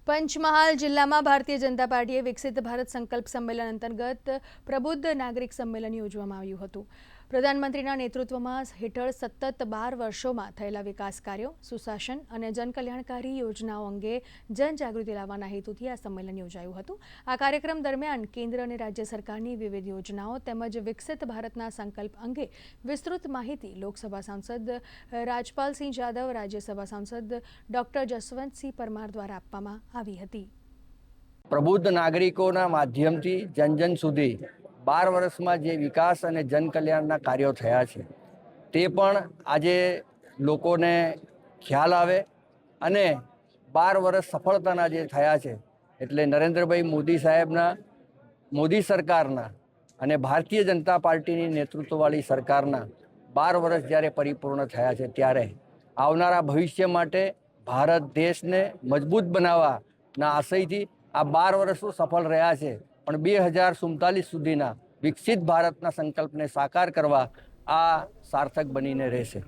પંચમહાલ જિલ્લામાં ભારતીય જનતા પાર્ટીએ વિકસિત ભારત સંકલ્પ સંમેલન અંતર્ગત પ્રબુદ્ધ નાગરિક સંમેલન યોજવામાં આવ્યું હતું। પ્રધાનમંત્રીના નેતૃત્વમાં હેઠળ સતત 12 વર્ષોમાં થયેલા વિકાસ કાર્યો, સુશાસન અને જનકલ્યાણકારી યોજનાઓ અંગે જનજાગૃતિ લાવવાના હેતુથી આ સંમેલન યોજાયું હતું। આ કાર્યક્રમ દરમિયાન કેન્દ્ર અને રાજ્ય સરકારની વિવિધ યોજનાઓ તેમજ વિકસિત ભારતના સંકલ્પ અંગે વિસ્તૃત માહિતી લોકસભા સાંસદ રાજપાલસિંહ જાદવ, રાજ્યસભા સાંસદ ડોક્ટર જસવંતસિંહ પરમાર દ્વારા આપવામાં આવી હતી। પ્રબુદ્ધ નાગરિકોના માધ્યમથી જન સુધી 12 વર્ષમાં જે વિકાસ અને જનકલ્યાણના કાર્યો થયા છે તે પણ આજે લોકોને ખ્યાલ આવે અને 12 વર્ષ સફળતાના જે થયા છે એટલે નરેન્દ્રભાઈ મોદી સાહેબના, મોદી સરકારના અને ભારતીય જનતા પાર્ટીની નેતૃત્વવાળી સરકારના 12 વર્ષ જ્યારે પરિપૂર્ણ થયા છે ત્યારે આવનારા ભવિષ્ય માટે ભારત દેશને મજબૂત બનાવવાના આશયથી આ 12 વર્ષો સફળ રહ્યા છે, પણ 2047 સુધીના વિકસિત ભારતના સંકલ્પને સાકાર કરવા આ સાર્થક બનીને રહેશે।